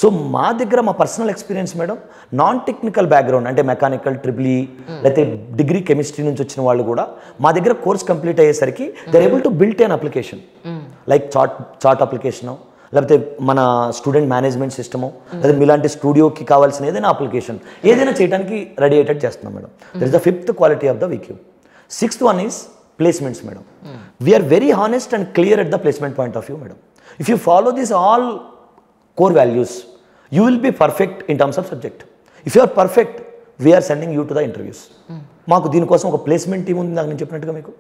So మా దగ్గర మా personal experience madam non technical background అంటే మెకానికల్ ట్రిపుల్ లేకపోతే డిగ్రీ కెమిస్ట్రీ నుంచి వచ్చిన వాళ్ళు కూడా మా దగ్గర కోర్స్ కంప్లీట్ అయ్యేసరికి they're able to built an application like chart application లేకపోతే మన స్టూడెంట్ మేనేజ్మెంట్ సిస్టము లేదా మీలాంటి స్టూడియోకి కావాల్సిన ఏదైనా అప్లికేషన్ ఏదైనా చేయడానికి రెడీ అయ్యేటట్టు చేస్తున్నాం madam. That is the 5th quality of the VQ. 6th one is placements madam. We are very honest and clear at the placement point of view madam. If you follow this all core values, you will be perfect in terms of subject. If you are perfect, we are sending you to the interviews. మాకు దీనికోసం ఒక placement team ఉంది, నాకు నేను చెప్పినట్టుగా మీకు.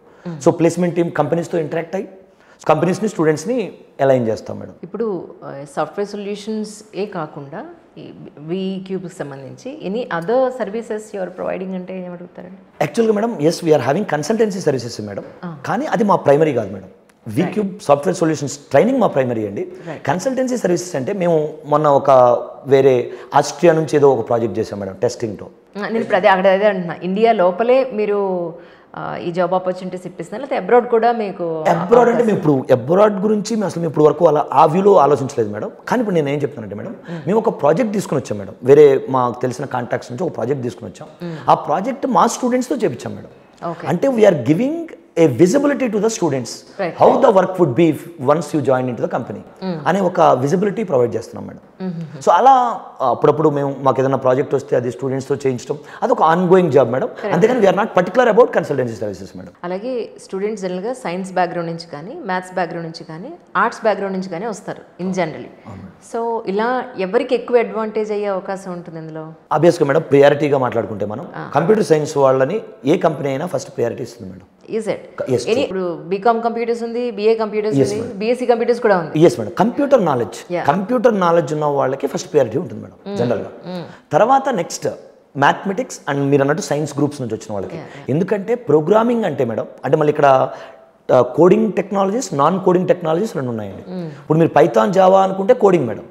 So placement team కంపెనీస్తో interact అయ్యి కంపెనీస్ని స్టూడెంట్స్ని అలైన్ చేస్తాం మేడం. ఇప్పుడు సాఫ్ట్వేర్ సొల్యూషన్స్ ఏ కాకుండా వీక్యూబ్కి సంబంధించి any other services you are providing అంటే ఏమడుగుతారండి? యాక్చువల్గా madam yes we are having consultancy services madam, కానీ అది మా ప్రైమరీ కాదు madam. VCube software solutions training మా ప్రైమరీ అండి. కన్సల్టెన్సీ సర్వీసెస్ అంటే మేము మొన్న ఒక వేరే ఆస్ట్రియా నుంచి ఏదో ఒక ప్రాజెక్ట్ చేసాం మేడం టెస్టింగ్తో. నేను ఇప్పుడు అదే అంటున్నా, ఇండియా లోపలే మీరు ఈ జాబ్ ఆపర్చునిటీస్ ఇప్పిస్తున్నారు లేకపోతే అబ్రాడ్ కూడా మీకు? అబ్రాడ్ అంటే మేము ఇప్పుడు అబ్రాడ్ గురించి మేము అసలు ఇప్పుడు వరకు అలా ఆ వ్యూలో ఆలోచించలేదు మేడం. కానీ ఇప్పుడు నేను ఏం చెప్తానంటే మేడం, మేము ఒక ప్రాజెక్ట్ తీసుకుని వచ్చాం మేడం, వేరే మాకు తెలిసిన కాంటాక్ట్స్ నుంచి ఒక ప్రాజెక్ట్ తీసుకుని వచ్చాం. ఆ ప్రాజెక్ట్ మా స్టూడెంట్స్తో చేపించాం మేడం. అంటే we are giving a visibility to the students, how the work would be once you join into the company అనే ఒక విజిబిలిటీ ప్రొవైడ్ చేస్తున్నాం మేడం. సో అలా అప్పుడప్పుడు మేము మాకు ఏదైనా ప్రాజెక్ట్ వస్తే అది స్టూడెంట్స్తో చేయించడం అది ఒక ఆన్ గోయింగ్ జాబ్ మేడం. అంతేగాని we are not particular about consultancy services madam. అలాగే స్టూడెంట్స్ జనరల్గా సైన్స్ బ్యాక్గ్రౌండ్ నుంచి కానీ మ్యాథ్స్ బ్యాక్గ్రౌండ్ నుంచి కానీ ఆర్ట్స్ బ్యాక్గ్రౌండ్ నుంచి కానీ వస్తారు ఇన్ జనరలీ. సో ఇలా ఎవరికి ఎక్కువ అడ్వాంటేజ్ అయ్యే అవకాశం ఉంటుంది ఇందులో? ఆబ్వియస్గా మేడం ప్రియారిటీగా మాట్లాడుకుంటే మనం కంప్యూటర్ సైన్స్ వాళ్ళని ఏ కంపెనీ అయినా ఫస్ట్ ప్రియారిటీ ఇస్తుంది మేడం. Is it? ఇప్పుడు బీకామ్ కంప్యూటర్స్ ఉంది, బిఏ కంప్యూటర్స్ ఉంది, బిఎస్సి కంప్యూటర్స్ కూడా ఉంది. Yes madam. కంప్యూటర్ నాలెడ్జ్ ఉన్న వాళ్ళకి ఫస్ట్ ప్రియారిటీ ఉంటుంది మేడం జనరల్గా. తర్వాత నెక్స్ట్ మ్యాథమెటిక్స్ అండ్ మీరు అన్నట్టు సైన్స్ గ్రూప్స్ నుంచి వచ్చిన వాళ్ళకి. ఎందుకంటే ప్రోగ్రామింగ్ అంటే మేడం అంటే మళ్ళీ ఇక్కడ coding technologies non coding technologies రెండు ఉన్నాయండి. ఇప్పుడు మీరు పైథాన్ జావా అనుకుంటే కోడింగ్ మేడం.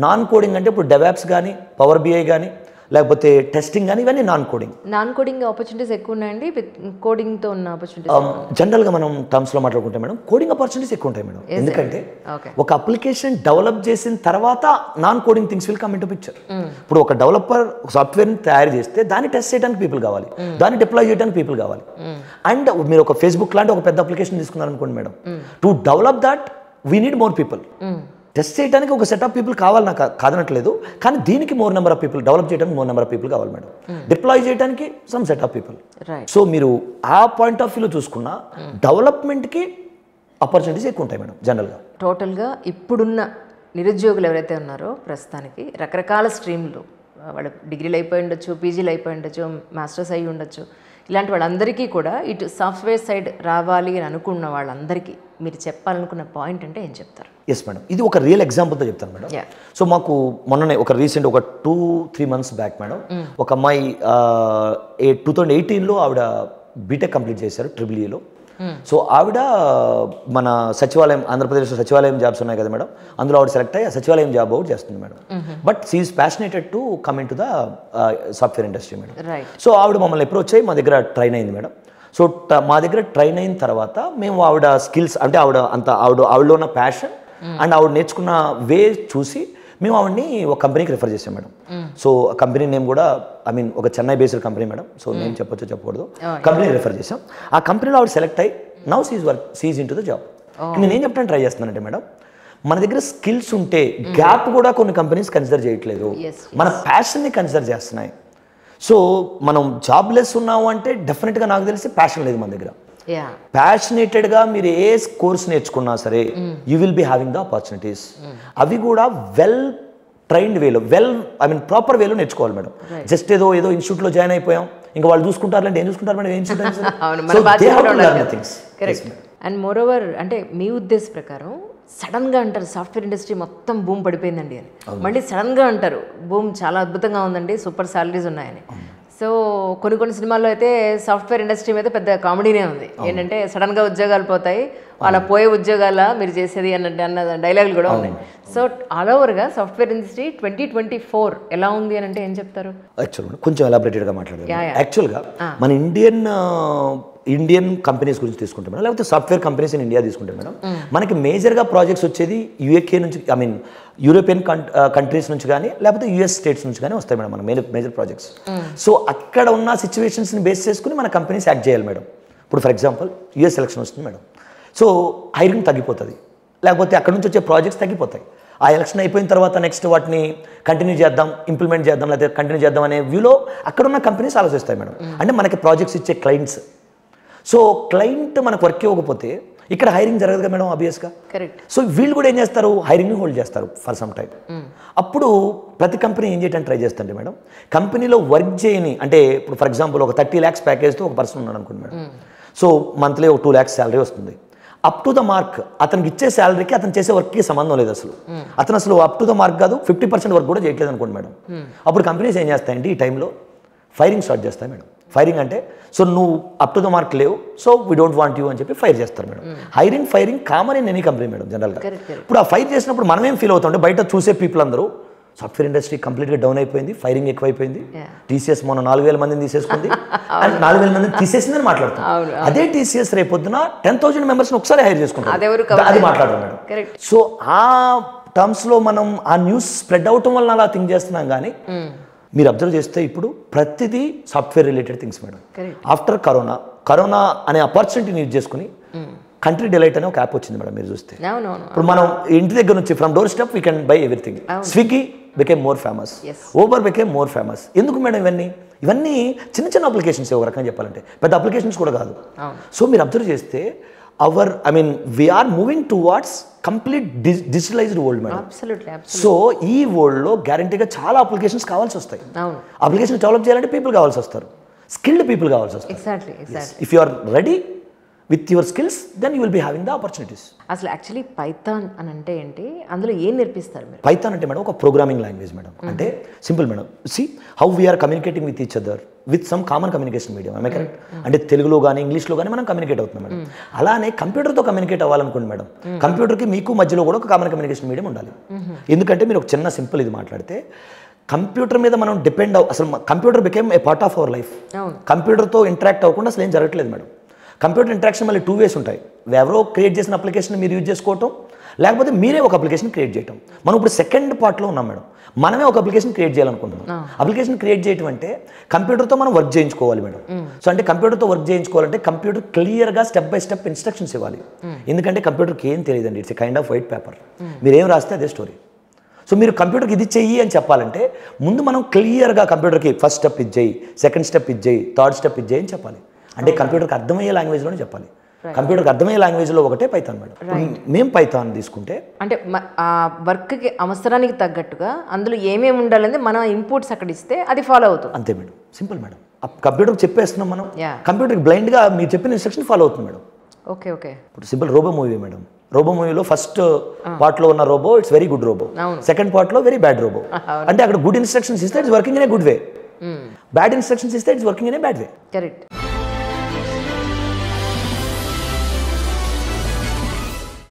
నాన్ కోడింగ్ అంటే ఇప్పుడు డెవాప్స్ కానీ పవర్ బిఐ కానీ లేకపోతే టెస్టింగ్ కానీ ఇవన్నీ నాన్ కోడింగ్ ఆపర్చునిటీస్ ఎక్కువ ఉన్నాయండి. కోడింగ్తో ఉన్న ఆపర్చునిటీస్ జనరల్గా మనం టర్మ్స్లో మాట్లాడుకుంటే మేడం కోడింగ్ ఆపర్చునిటీస్ ఎక్కువ ఉంటాయి మేడం. ఎందుకంటే ఒక అప్లికేషన్ డెవలప్ చేసిన తర్వాత non coding things will come in to picture. ఇప్పుడు ఒక డెవలపర్ సాఫ్ట్వేర్ని తయారు చేస్తే దాన్ని టెస్ట్ చేయడానికి పీపుల్ కావాలి, దాన్ని డిప్లాయ్ చేయడానికి పీపుల్ కావాలి. అండ్ మీరు ఒక ఫేస్బుక్ లాంటి ఒక పెద్ద అప్లికేషన్ తీసుకున్నారనుకోండి madam, to develop that we need more people. Test చేయడానికి ఒక సెట్ ఆఫ్ పీపుల్ కావాలి, నాకు కాదనట్లేదు, కానీ దీనికి more number of people, develop చేయడానికి మోర్ నెంబర్ ఆఫ్ పీపుల్ కావాలి మేడం, డిప్లాయ్ చేయడానికి some set of people. So మీరు ఆ పాయింట్ ఆఫ్ వ్యూలో చూసుకున్న డెవలప్మెంట్కి ఆపర్చునిటీస్ ఎక్కువ ఉంటాయి మేడం జనరల్గా. టోటల్గా ఇప్పుడున్న నిరుద్యోగులు ఎవరైతే ఉన్నారో ప్రస్తుతానికి రకరకాల స్ట్రీమ్లు, వాళ్ళు డిగ్రీలు అయిపోయి ఉండొచ్చు, పీజీలు అయిపోయి ఉండొచ్చు, మాస్టర్స్ అయ్యి ఉండొచ్చు, ఇలాంటి వాళ్ళందరికీ కూడా ఇటు సాఫ్ట్వేర్ సైడ్ రావాలి అని అనుకున్న వాళ్ళందరికీ మీరు చెప్పాలనుకున్న పాయింట్ అంటే ఏం చెప్తారు? ఎస్ మేడం, ఇది ఒక రియల్ ఎగ్జాంపుల్తో చెప్తాను మేడం. సో మాకు మొన్ననే ఒక రీసెంట్ ఒక 2-3 months బ్యాక్ మేడం ఒక అమ్మాయి 2018లో ఆవిడ బీటెక్ కంప్లీట్ చేశారు ట్రిపుల్. సో ఆవిడ మన సచివాలయం, ఆంధ్రప్రదేశ్లో సచివాలయం జాబ్స్ ఉన్నాయి కదా మేడం, అందులో ఆవిడ సెలెక్ట్ అయ్యి సచివాలయం జాబ్ అవుట్ చేస్తుంది madam. But she is passionated to come in to the software industry madam. So ఆవిడ మమ్మల్ని అప్రోచ్ అయ్యి మా దగ్గర ట్రైన్ అయింది మేడం. సో మా దగ్గర ట్రైన్ అయిన తర్వాత మేము ఆవిడ స్కిల్స్ అంటే ఆవిడలో ఉన్న ప్యాషన్ అండ్ ఆవిడ నేర్చుకున్న వే చూసి మేము ఆవిడని ఒక కంపెనీకి రిఫర్ చేసాం మేడం. సో కంపెనీ నేమ్ కూడా ఒక Chennai based company madam. So name చెప్పొచ్చో చెప్పకూడదు, కంపెనీకి రిఫర్ చేసాం. ఆ కంపెనీలో ఆవిడ సెలెక్ట్ అయ్యి now she's into the job. నేను ఏం చెప్పడానికి ట్రై చేస్తున్నానంటే మేడం, మన దగ్గర స్కిల్స్ ఉంటే గ్యాప్ కూడా కొన్ని కంపెనీస్ కన్సిడర్ చేయట్లేదు, మన ప్యాషన్ని కన్సిడర్ చేస్తున్నాయి. సో మనం జాబ్లెస్ ఉన్నాము అంటే డెఫినెట్గా నాకు తెలిసి ప్యాషన్ లేదు మన దగ్గర. ప్యాషనేటెడ్గా మీరు ఏ కోర్స్ నేర్చుకున్నా సరే you will be having the opportunities. అవి కూడా వెల్ ట్రైన్డ్ వేలో ప్రాపర్ వేలో నేర్చుకోవాలి మేడం. జస్ట్ ఏదో ఇన్స్టిట్యూట్లో జాయిన్ అయిపోయాం ఇంకా వాళ్ళు చూసుకుంటారంటే ఏం చూసుకుంటారు మేడం, ఏం ఇన్స్టిట్యూట్. అండ్ మోర్ ఓవర్ అంటే మీ ఉద్దేశ ప్రకారం సడన్గా అంటారు సాఫ్ట్వేర్ ఇండస్ట్రీ మొత్తం బూమ్ పడిపోయిందండి అని, మళ్ళీ సడన్గా అంటారు బూమ్ చాలా అద్భుతంగా ఉందండి, సూపర్ సాలరీస్ ఉన్నాయని. సో కొన్ని సినిమాల్లో అయితే సాఫ్ట్వేర్ ఇండస్ట్రీ మీద పెద్ద కామెడీనే ఉంది. ఏంటంటే సడన్గా ఉద్యోగాలు పోతాయి, వాళ్ళ పోయే ఉద్యోగాల మీరు చేసేది అన్న డైలాగులు కూడా ఉన్నాయి. సో ఆల్ ఓవర్గా సాఫ్ట్వేర్ ఇండస్ట్రీ 2024 ఎలా ఉంది అని అంటే ఏం చెప్తారు? యాక్చువల్గా కొంచెం ఎలాబరేటెడ్గా మాట్లాడారు. యాక్చువల్గా మన ఇండియన్ కంపెనీస్ గురించి తీసుకుంటే మేడం, లేకపోతే సాఫ్ట్వేర్ కంపెనీస్ ఇన్ ఇండియా తీసుకుంటే మేడం, మనకి మేజర్గా ప్రాజెక్ట్స్ వచ్చేది యూఏకే నుంచి, ఐ మీన్ యూరోపియన్ కంట్రీస్ నుంచి కానీ లేకపోతే యూఎస్ స్టేట్స్ నుంచి కానీ వస్తాయి మేడం మన మేజర్ ప్రాజెక్ట్స్. సో అక్కడ ఉన్న సిచ్యువేషన్స్ని బేస్ చేసుకుని మన కంపెనీస్ యాక్ట్ చేయాలి మేడం. ఇప్పుడు ఫర్ ఎగ్జాంపుల్ యూఎస్ ఎలక్షన్ వస్తుంది మేడం, సో హైరింగ్ తగ్గిపోతుంది, లేకపోతే అక్కడ నుంచి వచ్చే ప్రాజెక్ట్స్ తగ్గిపోతాయి. ఆ ఎలక్షన్ అయిపోయిన తర్వాత నెక్స్ట్ వాటిని కంటిన్యూ చేద్దాం, ఇంప్లిమెంట్ చేద్దాం, లేకపోతే కంటిన్యూ చేద్దాం అనే వ్యూలో అక్కడ ఉన్న కంపెనీస్ ఆలోచిస్తాయి మేడం. అంటే మనకి ప్రాజెక్ట్స్ ఇచ్చే క్లయింట్స్. సో క్లయింట్ మనకు వర్క్ ఇవ్వకపోతే ఇక్కడ హైరింగ్ జరగదు కదా మేడం, ఆబ్వియస్గా. కరెక్ట్. సో వీళ్ళు కూడా ఏం చేస్తారు, హైరింగ్ని హోల్డ్ చేస్తారు ఫర్ సమ్ టైం. అప్పుడు ప్రతి కంపెనీ ఏం చేయడానికి ట్రై చేస్తుంది మేడం, కంపెనీలో వర్క్ చేయని, అంటే ఇప్పుడు ఫర్ ఎగ్జాంపుల్ ఒక 30 lakhs ప్యాకేజ్తో ఒక పర్సన్ ఉన్నాడు అనుకోండి మేడం. సో మంత్లీ ఒక 2 lakhs శాలరీ వస్తుంది. అప్ టు ద మార్క్ అతనికి ఇచ్చే శాలరీకి అతను చేసే వర్క్కి సంబంధం లేదు అసలు. అతను అసలు అప్ టు ద మార్క్ కాదు, 50% వర్క్ కూడా చేయట్లేదు అనుకోండి మేడం. అప్పుడు కంపెనీస్ ఏం చేస్తాయంటే ఈ టైంలో ఫైరింగ్ స్టార్ట్ చేస్తాయి మేడం. ఫైరింగ్ అంటే సో నువ్వు అప్ టు ద మార్క్ లేవు, so we don't want you అని చెప్పి ఫైర్ చేస్తారు madam. Firing common in any company madam జనరల్గా. ఇప్పుడు ఆ ఫైర్ చేసినప్పుడు మనం ఏం ఫీల్ అవుతాం అంటే బయట చూసే పీపుల్ అందరూ సాఫ్ట్వేర్ ఇండస్ట్రీ కంప్లీట్గా డౌన్ అయిపోయింది, ఫైరింగ్ ఎక్కువైపోయింది, టీసీఎస్ మొన్న 4,000 మందిని తీసేసుకుంది అండ్ 4,000 మందిని తీసేసిందని మాట్లాడుతాం. అదే టీసీఎస్ రేపొద్దున 10,000 మెంబర్స్ని ఒకసారి హైర్ చేసుకుంటాం, అది మాట్లాడరు మేడం. సో ఆ టర్మ్స్లో మనం ఆ న్యూస్ స్ప్రెడ్ అవటం వల్ల అలా థింక్ చేస్తున్నాం. కానీ మీరు అబ్జర్వ్ చేస్తే ఇప్పుడు ప్రతిదీ software related things madam. After corona అనే ఆపర్చునిటీని యూజ్ చేసుకుని కంట్రీ డిలైట్ అనే ఒక యాప్ వచ్చింది మేడం. మీరు చూస్తే ఇప్పుడు మనం ఇంటి దగ్గర నుంచి from door step we can buy everything. Swiggy became more famous, Uber became more famous. ఎందుకు మేడం ఇవన్నీ చిన్న చిన్న అప్లికేషన్స్, ఒక రకంగా చెప్పాలంటే పెద్ద అప్లికేషన్స్ కూడా కాదు. సో మీరు అబ్జర్వ్ చేస్తే we are moving towards complete digitalised world madam. So ఈ వరల్డ్లో గ్యారంటీగా చాలా అప్లికేషన్స్ కావాల్సి వస్తాయి. అప్లికేషన్ డెవలప్ చేయాలంటే పీపుల్ కావాల్సి వస్తారు, స్కిల్డ్ పీపుల్ కావాల్సి వస్తారు. If you are ready with your skills then you will be having the opportunities. అసలు యాక్చువల్లీ పైథాన్ అని అంటే ఏంటి, అందులో ఏం నేర్పిస్తారు మీరు? పైథాన్ అంటే మేడం ఒక ప్రోగ్రామింగ్ లాంగ్వేజ్ మేడం. అంటే simple madam, see how we are communicating with each other with some common communication medium. I correct? అంటే తెలుగులో కానీ ఇంగ్లీష్లో కానీ మనం కమ్యూనికేట్ అవుతున్నాం మేడం. అలానే కంప్యూటర్తో కమ్యూనికేట్ అవ్వాలనుకోండి మేడం, కంప్యూటర్కి మీకు మధ్యలో కూడా ఒక కామన్ కమ్యూనికేషన్ మీడియం ఉండాలి. ఎందుకంటే మీరు ఒక చిన్న సింపుల్ ఇది మాట్లాడితే కంప్యూటర్ మీద మనం డిపెండ్ అసలు computer became a part of our life. కంప్యూటర్తో ఇంటరాక్ట్ అవ్వకుండా అసలు ఏం జరగట్లేదు మేడం. కంప్యూటర్ ఇంటరాక్షన్ మళ్ళీ 2 ways ఉంటాయి. ఎవరో క్రియేట్ చేసిన అప్లికేషన్ మీరు యూజ్ చేసుకోవటం, లేకపోతే మీరే ఒక అప్లికేషన్ క్రియేట్ చేయటం. మనం ఇప్పుడు సెకండ్ పార్ట్లో ఉన్నాం మేడం. మనమే ఒక అప్లికేషన్ క్రియేట్ చేయాలనుకుంటున్నాం. అప్లికేషన్ క్రియేట్ చేయడం అంటే కంప్యూటర్తో మనం వర్క్ చేయించుకోవాలి మేడం. సో అంటే కంప్యూటర్తో వర్క్ చేయించుకోవాలంటే కంప్యూటర్ క్లియర్గా స్టెప్ బై స్టెప్ ఇన్స్ట్రక్షన్స్ ఇవ్వాలి. ఎందుకంటే కంప్యూటర్కి ఏం తెలియదండి, it's a kind off white paper. మీరు ఏం రాస్తే అదే స్టోరీ. సో మీరు కంప్యూటర్కి ఇది చెయ్యి అని చెప్పాలంటే ముందు మనం క్లియర్గా కంప్యూటర్కి ఫస్ట్ స్టెప్ ఇది చేయి, సెకండ్ స్టెప్ ఇది చేయి, థర్డ్ స్టెప్ ఇది చేయి అని చెప్పాలి. అంటే కంప్యూటర్కి అర్థమయ్యే లాంగ్వేజ్లోనే చెప్పాలి. కంప్యూటర్కి అర్థమయ్యే లాంగ్వేజ్లో ఒకటే పైథాన్ మేడం. మేము పైథాన్ తీసుకుంటే అంటే ఆ వర్క్కి అవసరానికి తగ్గట్టుగా అందులో ఏమేమి ఉండాలని మన ఇన్పుట్స్ అక్కడ ఇస్తే అది ఫాలో అవుతుంది. అంతే మేడం, సింపుల్ మేడం. కంప్యూటర్కి చెప్పేస్తున్నాం మనం, కంప్యూటర్కి బ్లైండ్గా మీరు చెప్పిన ఇన్స్ట్రక్షన్ ఫాలో అవుతుంది మేడం. Okay okay. ఇప్పుడు simple Robo movie madam. Robo మూవీలో ఫస్ట్ పార్ట్లో ఉన్న Robo it's very good Robo, second పార్ట్లో వెరీ బ్యాడ్ రోబో. అంటే అక్కడ గుడ్ ఇన్స్ట్రక్షన్స్ ఇస్తే it's working in a good way, bad instructions ఇస్తే it's working in a bad way. Correct.